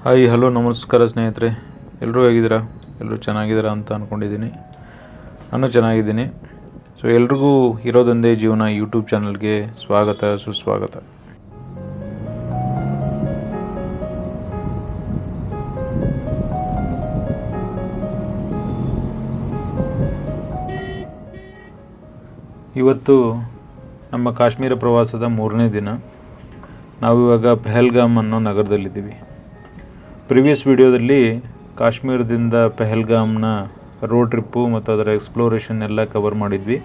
Hi hello ನಮಸ್ಕಾರ ಸ್ನೇಹಿತರೆ, ಎಲ್ಲರೂ ಹೇಗಿದ್ದೀರಾ? ಎಲ್ಲರೂ ಚೆನ್ನಾಗಿದ್ದೀರಾ ಅಂತ ಅಂದ್ಕೊಂಡಿದ್ದೀನಿ. ನಾನು ಚೆನ್ನಾಗಿದ್ದೀನಿ. ಸೊ ಎಲ್ರಿಗೂ ಇರೋದೊಂದೇ ಜೀವನ ಯೂಟ್ಯೂಬ್ ಚಾನಲ್ಗೆ ಸ್ವಾಗತ ಸುಸ್ವಾಗತ. ಇವತ್ತು ನಮ್ಮ ಕಾಶ್ಮೀರ ಪ್ರವಾಸದ 3ನೇ ದಿನ. ನಾವಿವಾಗ ಪೆಹಲ್ಗಾಮ್ ಅನ್ನೋ ನಗರದಲ್ಲಿದ್ದೀವಿ. ಪ್ರಿವಿಯಸ್ ವಿಡಿಯೋದಲ್ಲಿ ಕಾಶ್ಮೀರದಿಂದ ಪೆಹಲ್ಗಾಮ್ನ ರೋಡ್ ಟ್ರಿಪ್ಪು ಮತ್ತು ಅದರ ಎಕ್ಸ್ಪ್ಲೋರೇಷನ್ ಎಲ್ಲ ಕವರ್ ಮಾಡಿದ್ವಿ.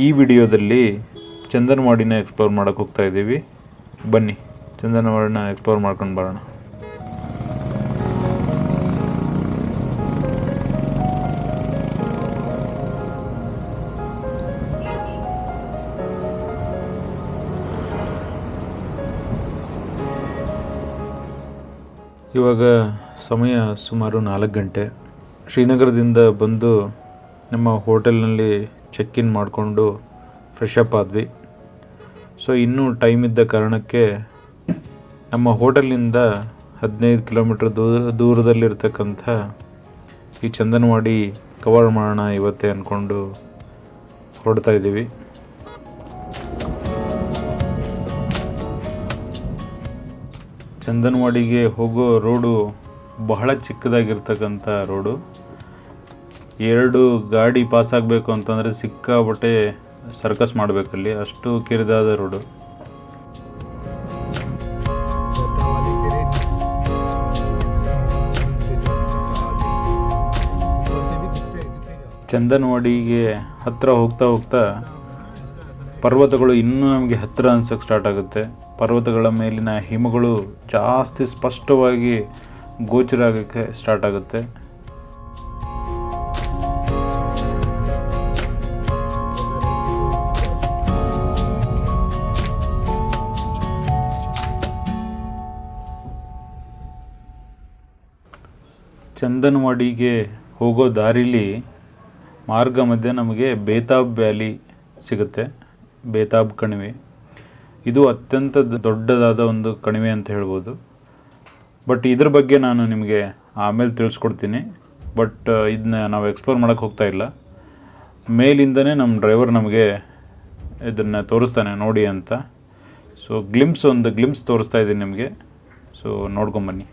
ಈ ವಿಡಿಯೋದಲ್ಲಿ ಚಂದನ್ವಾಡಿನ ಎಕ್ಸ್ಪ್ಲೋರ್ ಮಾಡೋಕ್ಕೆ ಹೋಗ್ತಾ ಇದ್ದೀವಿ. ಬನ್ನಿ ಚಂದನ್ವಾಡಿನ ಎಕ್ಸ್ಪ್ಲೋರ್ ಮಾಡ್ಕೊಂಡು ಬರೋಣ. ಇವಾಗ ಸಮಯ ಸುಮಾರು 4 ಗಂಟೆ. ಶ್ರೀನಗರದಿಂದ ಬಂದು ನಮ್ಮ ಹೋಟೆಲ್ನಲ್ಲಿ ಚೆಕ್ ಇನ್ ಮಾಡಿಕೊಂಡು ಫ್ರೆಶ್ ಅಪ್ ಆದ್ವಿ. ಸೊ ಇನ್ನೂ ಟೈಮ್ ಇದ್ದ ಕಾರಣಕ್ಕೆ ನಮ್ಮ ಹೋಟೆಲ್ನಿಂದ 15 ಕಿಲೋಮೀಟ್ರ್ ದೂರದಲ್ಲಿರ್ತಕ್ಕಂಥ ಈ ಚಂದನ್ವಾಡಿ ಕವರ್ ಮಾಡೋಣ ಇವತ್ತೇ ಅಂದ್ಕೊಂಡು ಹೊರಡ್ತಾ ಇದ್ದೀವಿ. ಚಂದನ್ವಾಡಿಗೆ ಹೋಗೋ ರೋಡು ಬಹಳ ಚಿಕ್ಕದಾಗಿರ್ತಕ್ಕಂಥ ರೋಡು. 2 ಗಾಡಿ ಪಾಸ್ ಆಗಬೇಕು ಅಂತಂದರೆ ಸಿಕ್ಕಾಪಟ್ಟೆ ಸರ್ಕಸ್ ಮಾಡಬೇಕಲ್ಲಿ, ಅಷ್ಟು ಕಿರಿದಾದ ರೋಡು. ಚಂದನ್ವಾಡಿಗೆ ಹತ್ತಿರ ಹೋಗ್ತಾ ಹೋಗ್ತಾ ಪರ್ವತಗಳು ಇನ್ನೂ ನಮಗೆ ಹತ್ತಿರ ಅನ್ಸೋಕ್ಕೆ ಸ್ಟಾರ್ಟ್ ಆಗುತ್ತೆ. ಪರ್ವತಗಳ ಮೇಲಿನ ಹಿಮಗಳು ಜಾಸ್ತಿ ಸ್ಪಷ್ಟವಾಗಿ ಗೋಚರ ಆಗೋಕ್ಕೆ ಸ್ಟಾರ್ಟ್ ಆಗುತ್ತೆ. ಚಂದನ್ವಾಡಿಗೆ ಹೋಗೋ ದಾರಿಲಿ ಮಾರ್ಗ ಮಧ್ಯೆ ನಮಗೆ ಬೇತಾಬ್ ವ್ಯಾಲಿ ಸಿಗುತ್ತೆ. ಬೇತಾಬ್ ಕಣಿವೆ ಇದು ಅತ್ಯಂತ ದೊಡ್ಡದಾದ ಒಂದು ಕಣಿವೆ ಅಂತ ಹೇಳ್ಬೋದು. ಬಟ್ ಇದ್ರ ಬಗ್ಗೆ ನಾನು ನಿಮಗೆ ಆಮೇಲೆ ತಿಳಿಸ್ಕೊಡ್ತೀನಿ. ಬಟ್ ಇದನ್ನ ನಾವು ಎಕ್ಸ್ಪ್ಲೋರ್ ಮಾಡೋಕ್ಕೆ ಹೋಗ್ತಾ ಇಲ್ಲ. ಮೇಲಿಂದನೇ ನಮ್ಮ ಡ್ರೈವರ್ ನಮಗೆ ಇದನ್ನು ತೋರಿಸ್ತಾನೆ ನೋಡಿ ಅಂತ. ಸೊ ಒಂದು ಗ್ಲಿಮ್ಸ್ ತೋರಿಸ್ತಾ ಇದ್ದೀನಿ ನಿಮಗೆ. ಸೊ ನೋಡ್ಕೊಂಬನ್ನಿ.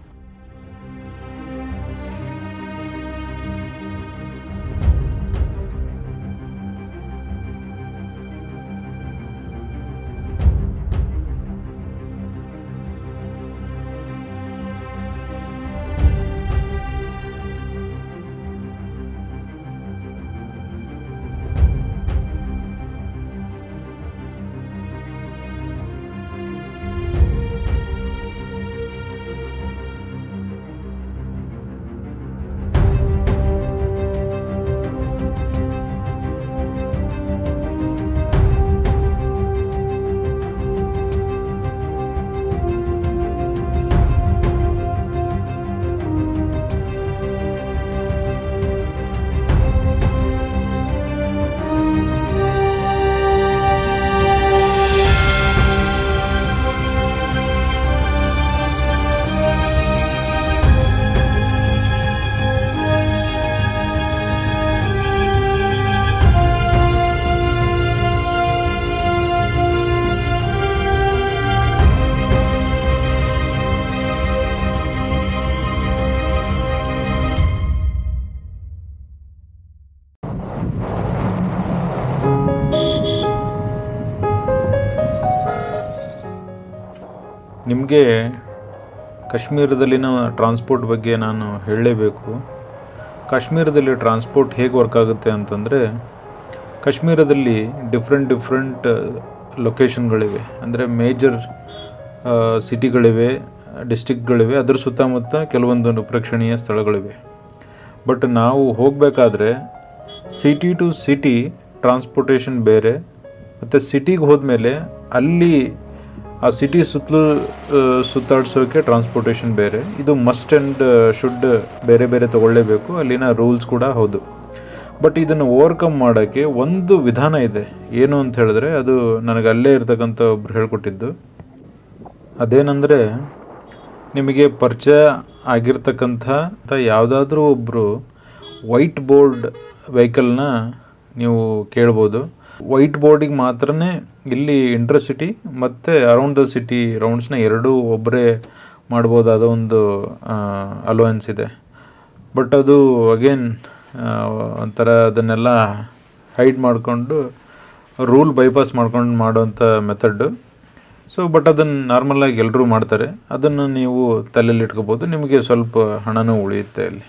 ನಿಮಗೆ ಕಾಶ್ಮೀರದಲ್ಲಿನ ಟ್ರಾನ್ಸ್ಪೋರ್ಟ್ ಬಗ್ಗೆ ನಾನು ಹೇಳಲೇಬೇಕು. ಕಾಶ್ಮೀರದಲ್ಲಿ ಟ್ರಾನ್ಸ್ಪೋರ್ಟ್ ಹೇಗೆ ವರ್ಕ್ ಆಗುತ್ತೆ ಅಂತಂದರೆ, ಕಾಶ್ಮೀರದಲ್ಲಿ ಡಿಫ್ರೆಂಟ್ ಲೊಕೇಶನ್ಗಳಿವೆ. ಅಂದರೆ ಮೇಜರ್ ಸಿಟಿಗಳಿವೆ, ಡಿಸ್ಟಿಕ್ಗಳಿವೆ, ಅದರ ಸುತ್ತಮುತ್ತ ಕೆಲವೊಂದು ಪ್ರೇಕ್ಷಣೀಯ ಸ್ಥಳಗಳಿವೆ. ಬಟ್ ನಾವು ಹೋಗಬೇಕಾದ್ರೆ ಸಿಟಿ ಟು ಸಿಟಿ ಟ್ರಾನ್ಸ್ಪೋರ್ಟೇಷನ್ ಬೇರೆ, ಮತ್ತು ಸಿಟಿಗೆ ಹೋದ್ಮೇಲೆ ಅಲ್ಲಿ ಆ ಸಿಟಿ ಸುತ್ತಾಡಿಸೋಕ್ಕೆ ಟ್ರಾನ್ಸ್ಪೋರ್ಟೇಷನ್ ಬೇರೆ. ಇದು ಮಸ್ಟ್ ಆ್ಯಂಡ್ ಶುಡ್ ಬೇರೆ ಬೇರೆ ತೊಗೊಳ್ಳೇಬೇಕು, ಅಲ್ಲಿನ ರೂಲ್ಸ್ ಕೂಡ ಹೌದು. ಬಟ್ ಇದನ್ನು ಓವರ್ಕಮ್ ಮಾಡೋಕ್ಕೆ ಒಂದು ವಿಧಾನ ಇದೆ. ಏನು ಅಂತ ಹೇಳಿದ್ರೆ, ಅದು ನನಗೆ ಅಲ್ಲೇ ಇರ್ತಕ್ಕಂಥ ಒಬ್ರು ಹೇಳ್ಕೊಟ್ಟಿದ್ದು. ಅದೇನೆಂದರೆ, ನಿಮಗೆ ಪರಿಚಯ ಆಗಿರ್ತಕ್ಕಂಥ ಯಾವುದಾದ್ರೂ ಒಬ್ಬರು ವೈಟ್ ಬೋರ್ಡ್ ವೆಹಿಕಲ್ನ ನೀವು ಕೇಳ್ಬೋದು. ವೈಟ್ ಬೋರ್ಡಿಗೆ ಮಾತ್ರನೇ ಇಲ್ಲಿ ಇಂಟರ್ಸಿಟಿ ಮತ್ತು ಅರೌಂಡ್ ದ ಸಿಟಿ ರೌಂಡ್ಸ್ನ ಎರಡೂ ಒಬ್ಬರೇ ಮಾಡ್ಬೋದಾದ ಒಂದು ಅಲೋವೆನ್ಸ್ ಇದೆ. ಬಟ್ ಅದು ಅಗೇನ್ ಒಂಥರ ಅದನ್ನೆಲ್ಲ ಹೈಡ್ ಮಾಡಿಕೊಂಡು ರೂಲ್ ಬೈಪಾಸ್ ಮಾಡ್ಕೊಂಡು ಮಾಡೋವಂಥ ಮೆಥಡ್ಡು. ಸೊ ಬಟ್ ಅದನ್ನು ನಾರ್ಮಲಾಗಿ ಎಲ್ಲರೂ ಮಾಡ್ತಾರೆ. ಅದನ್ನು ನೀವು ತಲೆಯಲ್ಲಿ ಇಟ್ಕೋಬೋದು, ನಿಮಗೆ ಸ್ವಲ್ಪ ಹಣನೂ ಉಳಿಯುತ್ತೆ ಅಲ್ಲಿ.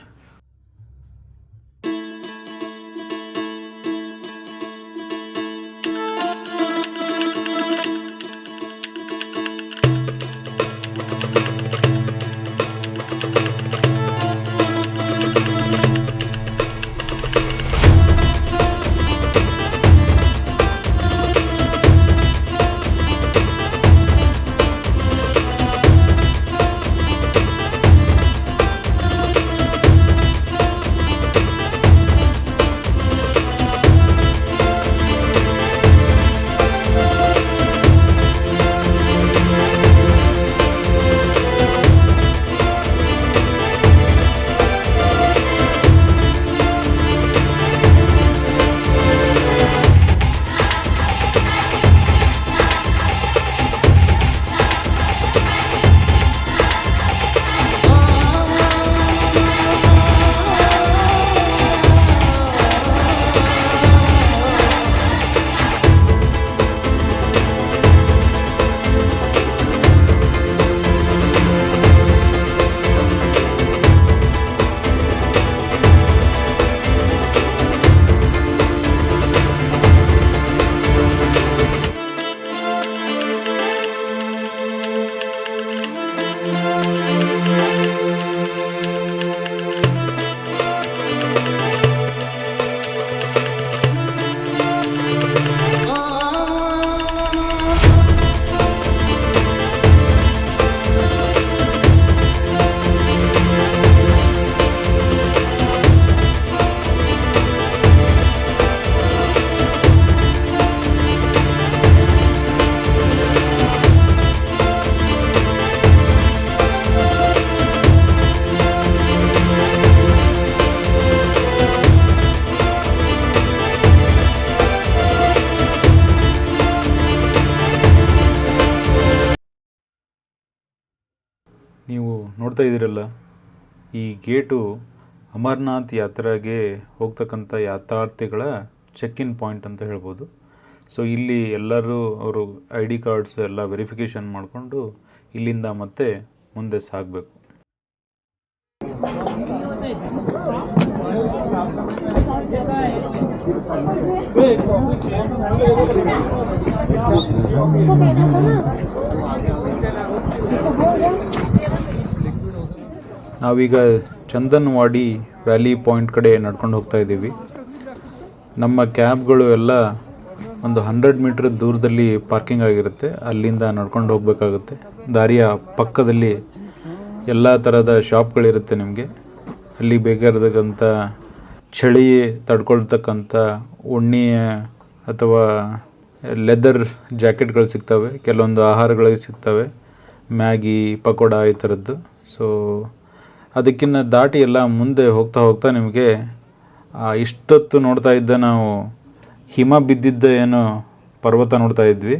ನೀವು ನೋಡ್ತಾ ಇದ್ದೀರಲ್ಲ, ಈ ಗೇಟು ಅಮರನಾಥ್ ಯಾತ್ರೆಗೆ ಹೋಗ್ತಕ್ಕಂಥ ಯಾತ್ರಾರ್ಥಿಗಳ ಚೆಕ್ ಇನ್ ಪಾಯಿಂಟ್ ಅಂತ ಹೇಳ್ಬೋದು. ಸೊ ಇಲ್ಲಿ ಎಲ್ಲರೂ ಅವರು ID ಕಾರ್ಡ್ಸ್ ಎಲ್ಲ ವೆರಿಫಿಕೇಷನ್ ಮಾಡಿಕೊಂಡು ಇಲ್ಲಿಂದ ಮತ್ತೆ ಮುಂದೆ ಸಾಗಬೇಕು. ನಾವೀಗ ಚಂದನ್ವಾಡಿ ವ್ಯಾಲಿ ಪಾಯಿಂಟ್ ಕಡೆ ನಡ್ಕೊಂಡು ಹೋಗ್ತಾ ಇದ್ದೀವಿ. ನಮ್ಮ ಕ್ಯಾಬ್ಗಳು ಎಲ್ಲ ಒಂದು 100 ಮೀಟ್ರ್ ದೂರದಲ್ಲಿ ಪಾರ್ಕಿಂಗ್ ಆಗಿರುತ್ತೆ. ಅಲ್ಲಿಂದ ನಡ್ಕೊಂಡು ಹೋಗಬೇಕಾಗುತ್ತೆ. ದಾರಿಯ ಪಕ್ಕದಲ್ಲಿ ಎಲ್ಲ ಥರದ ಶಾಪ್ಗಳಿರುತ್ತೆ ನಿಮಗೆ. ಅಲ್ಲಿ ಬೇಕಾಗಿರ್ತಕ್ಕಂಥ ಚಳಿ ತಡ್ಕೊಳ್ತಕ್ಕಂಥ ಉಣ್ಣೆ ಅಥವಾ ಲೆದರ್ ಜಾಕೆಟ್ಗಳು ಸಿಗ್ತವೆ, ಕೆಲವೊಂದು ಆಹಾರಗಳಿಗೆ ಸಿಗ್ತವೆ, ಮ್ಯಾಗಿ, ಪಕೋಡ ಈ ಥರದ್ದು. ಸೊ ಅದಕ್ಕಿಂತ ದಾಟಿ ಎಲ್ಲ ಮುಂದೆ ಹೋಗ್ತಾ ಹೋಗ್ತಾ ನಿಮಗೆ ಇಷ್ಟೊತ್ತು ನೋಡ್ತಾ ಇದ್ದ ನಾವು ಹಿಮ ಬಿದ್ದಿದ್ದ ಏನು ಪರ್ವತ ನೋಡ್ತಾ ಇದ್ವಿ,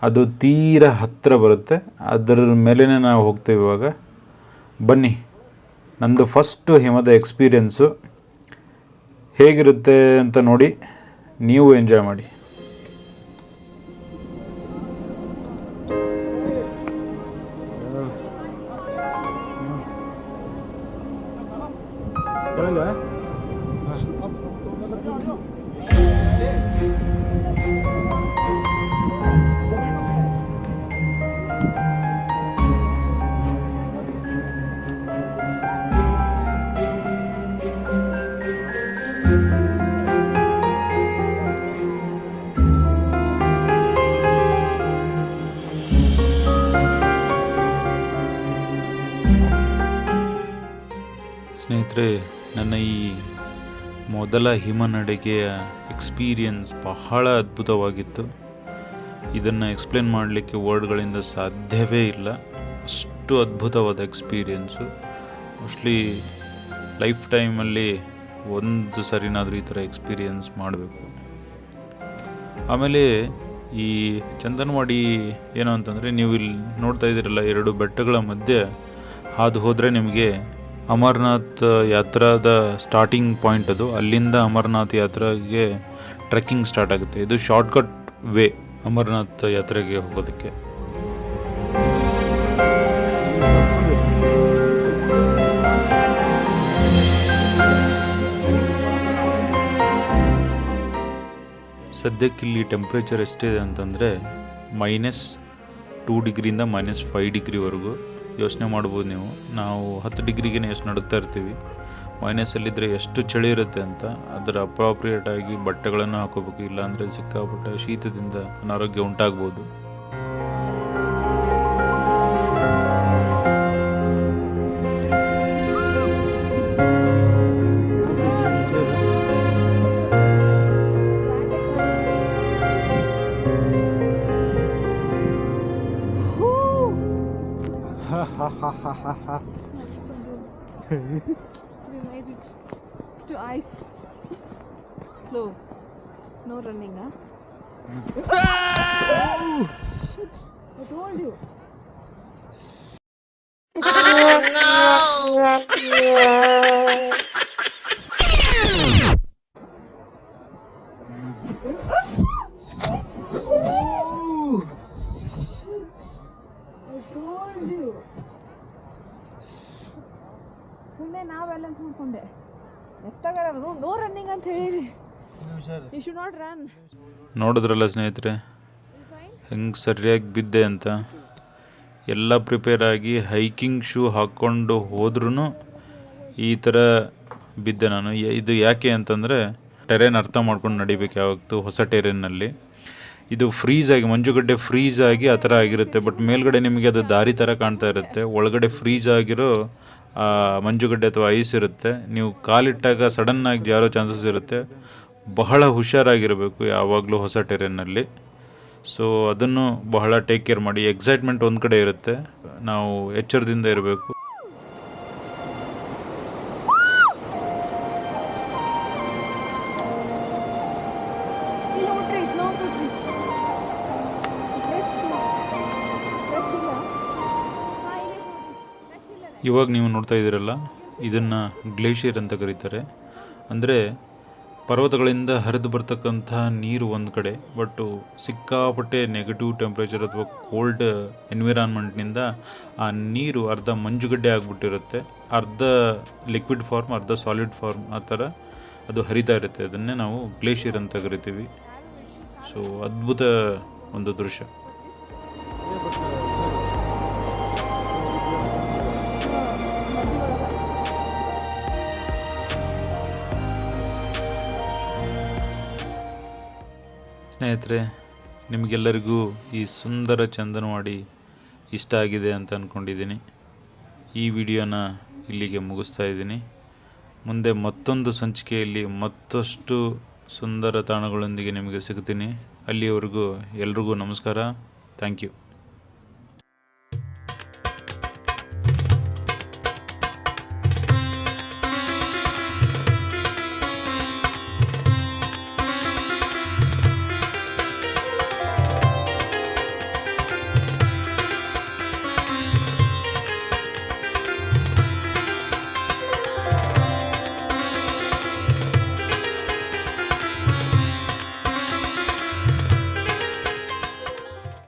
ಅದು ತೀರ ಹತ್ತಿರ ಬರುತ್ತೆ. ಅದರ ಮೇಲೇ ನಾವು ಹೋಗ್ತೀವಿ ಇವಾಗ. ಬನ್ನಿ, ನಂದು ಫಸ್ಟು ಹಿಮದ ಎಕ್ಸ್ಪೀರಿಯೆನ್ಸು ಹೇಗಿರುತ್ತೆ ಅಂತ ನೋಡಿ ನೀವು ಎಂಜಾಯ್ ಮಾಡಿ. ಸ್ನೇಹಿತರೆ, ನನ್ನ ಈ ಮೊದಲ ಹಿಮನಡಿಗೆಯ ಎಕ್ಸ್ಪೀರಿಯನ್ಸ್ ಬಹಳ ಅದ್ಭುತವಾಗಿತ್ತು. ಇದನ್ನು ಎಕ್ಸ್ಪ್ಲೇನ್ ಮಾಡಲಿಕ್ಕೆ ವರ್ಡ್ಗಳಿಂದ ಸಾಧ್ಯವೇ ಇಲ್ಲ, ಅಷ್ಟು ಅಷ್ಟು ಅದ್ಭುತವಾದ ಎಕ್ಸ್ಪೀರಿಯೆನ್ಸು. ಮೋಸ್ಟ್ಲಿ ಲೈಫ್ ಟೈಮಲ್ಲಿ ಒಂದು ಸರಿನಾದರೂ ಈ ಥರ ಎಕ್ಸ್ಪೀರಿಯೆನ್ಸ್ ಮಾಡಬೇಕು. ಆಮೇಲೆ ಈ ಚಂದನವಾಡಿ ಏನು ಅಂತಂದರೆ, ನೀವು ಇಲ್ಲಿ ನೋಡ್ತಾ ಇದ್ದೀರಲ್ಲ, 2 ಬೆಟ್ಟಗಳ ಮಧ್ಯೆ ಹಾದು ಹೋದರೆ ನಿಮಗೆ ಅಮರನಾಥ್ ಯಾತ್ರಾದ ಸ್ಟಾರ್ಟಿಂಗ್ ಪಾಯಿಂಟ್ ಅದು. ಅಲ್ಲಿಂದ ಅಮರನಾಥ್ ಯಾತ್ರೆಗೆ ಟ್ರೆಕ್ಕಿಂಗ್ ಸ್ಟಾರ್ಟ್ ಆಗುತ್ತೆ. ಇದು ಶಾರ್ಟ್ಕಟ್ ವೇ ಅಮರನಾಥ್ ಯಾತ್ರೆಗೆ ಹೋಗೋದಕ್ಕೆ. ಸದ್ಯಕ್ಕಿಲ್ಲಿ ಟೆಂಪ್ರೇಚರ್ ಎಷ್ಟಿದೆ ಅಂತಂದರೆ -2 ಡಿಗ್ರಿಯಿಂದ -5 ಡಿಗ್ರಿವರೆಗೂ. ಯೋಚನೆ ಮಾಡ್ಬೋದು ನೀವು, ನಾವು 10 ಡಿಗ್ರಿಗೇ ಎಷ್ಟು ನಡುಗ್ತಾ ಇರ್ತೀವಿ, ಮೈನಸಲ್ಲಿದ್ದರೆ ಎಷ್ಟು ಚಳಿ ಇರುತ್ತೆ ಅಂತ. ಅದರ ಅಪ್ರಾಪ್ರಿಯೇಟಾಗಿ ಬಟ್ಟೆಗಳನ್ನು ಹಾಕೋಬೇಕು, ಇಲ್ಲಾಂದರೆ ಸಿಕ್ಕಾಪಟ್ಟೆ ಶೀತದಿಂದ ಅನಾರೋಗ್ಯ ಉಂಟಾಗ್ಬೋದು. We made it to ice. Slow. No running, huh? Shit. I told you. ಸುಮ್ಮನೆ ನಾವು ಬ್ಯಾಲೆನ್ಸ್ ಮಾಡ್ಕೊಂಡೆ ಎತ್ತಾಗಾರ ನೋ ರನ್ನಿಂಗ್ ಅಂತ ಹೇಳಿ. You should not run. ನೋಡಿದ್ರಲ್ಲ ಸ್ನೇಹಿತರೆ, ಹೆಂಗೆ ಸರಿಯಾಗಿ ಬಿದ್ದೆ ಅಂತ. ಎಲ್ಲ ಪ್ರಿಪೇರ್ ಆಗಿ ಹೈಕಿಂಗ್ ಶೂ ಹಾಕ್ಕೊಂಡು ಹೋದ್ರೂ ಈ ಥರ ಬಿದ್ದೆ ನಾನು. ಇದು ಯಾಕೆ ಅಂತಂದರೆ, ಟೆರೇನ್ ಅರ್ಥ ಮಾಡ್ಕೊಂಡು ನಡಿಬೇಕು ಯಾವತ್ತು ಹೊಸ ಟೆರೇನ್ನಲ್ಲಿ. ಇದು ಫ್ರೀಸ್ ಆಗಿ, ಮಂಜುಗಡ್ಡೆ ಫ್ರೀಸ್ ಆಗಿ ಆ ಥರ ಆಗಿರುತ್ತೆ. ಬಟ್ ಮೇಲ್ಗಡೆ ನಿಮಗೆ ಅದು ದಾರಿ ಥರ ಕಾಣ್ತಾ ಇರುತ್ತೆ, ಒಳಗಡೆ ಫ್ರೀಸ್ ಆಗಿರೋ ಮಂಜುಗಡ್ಡೆ ಅಥವಾ ಐಸ್ ಇರುತ್ತೆ. ನೀವು ಕಾಲಿಟ್ಟಾಗ ಸಡನ್ನಾಗಿ ಜಾರೋ ಚಾನ್ಸಸ್ ಇರುತ್ತೆ. ಬಹಳ ಹುಷಾರಾಗಿರಬೇಕು ಯಾವಾಗಲೂ ಹೊಸ ಟೆರೇನ್ನಲ್ಲಿ. ಸೊ ಅದನ್ನು ಬಹಳ ಟೇಕ್ ಕೇರ್ ಮಾಡಿ. ಎಕ್ಸೈಟ್ಮೆಂಟ್ ಒಂದು ಕಡೆ ಇರುತ್ತೆ, ನಾವು ಎಚ್ಚರದಿಂದ ಇರಬೇಕು. ಇವಾಗ ನೀವು ನೋಡ್ತಾ ಇದ್ದೀರಲ್ಲ, ಇದನ್ನು ಗ್ಲೇಷಿಯರ್ ಅಂತ ಕರೀತಾರೆ. ಅಂದರೆ ಪರ್ವತಗಳಿಂದ ಹರಿದು ಬರ್ತಕ್ಕಂಥ ನೀರು ಒಂದು ಕಡೆ, ಬಟ್ಟು ಸಿಕ್ಕಾಪಟ್ಟೆ ನೆಗೆಟಿವ್ ಟೆಂಪ್ರೇಚರ್ ಅಥವಾ ಕೋಲ್ಡ್ ಎನ್ವಿರಾನ್ಮೆಂಟ್ನಿಂದ ಆ ನೀರು ಅರ್ಧ ಮಂಜುಗಡ್ಡೆ ಆಗಿಬಿಟ್ಟಿರುತ್ತೆ, ಅರ್ಧ ಲಿಕ್ವಿಡ್ ಫಾರ್ಮ್, ಅರ್ಧ ಸಾಲಿಡ್ ಫಾರ್ಮ್, ಆ ಥರ ಅದು ಹರಿತಾ ಇರುತ್ತೆ. ಅದನ್ನೇ ನಾವು ಗ್ಲೇಷಿಯರ್ ಅಂತ ಕರಿತೀವಿ. ಸೊ ಅದ್ಭುತ ಒಂದು ದೃಶ್ಯ. ಸ್ನೇಹಿತರೆ, ನಿಮಗೆಲ್ಲರಿಗೂ ಈ ಸುಂದರ ಚಂದನವಾಡಿ ಇಷ್ಟ ಆಗಿದೆ ಅಂತ ಅಂದ್ಕೊಂಡಿದ್ದೀನಿ. ಈ ವಿಡಿಯೋನ ಇಲ್ಲಿಗೆ ಮುಗಿಸ್ತಾ ಇದ್ದೀನಿ. ಮುಂದೆ ಮತ್ತೊಂದು ಸಂಚಿಕೆಯಲ್ಲಿ ಮತ್ತಷ್ಟು ಸುಂದರ ತಾಣಗಳೊಂದಿಗೆ ನಿಮಗೆ ಸಿಗ್ತೀನಿ. ಅಲ್ಲಿಯವರೆಗೂ ಎಲ್ರಿಗೂ ನಮಸ್ಕಾರ. Thank you.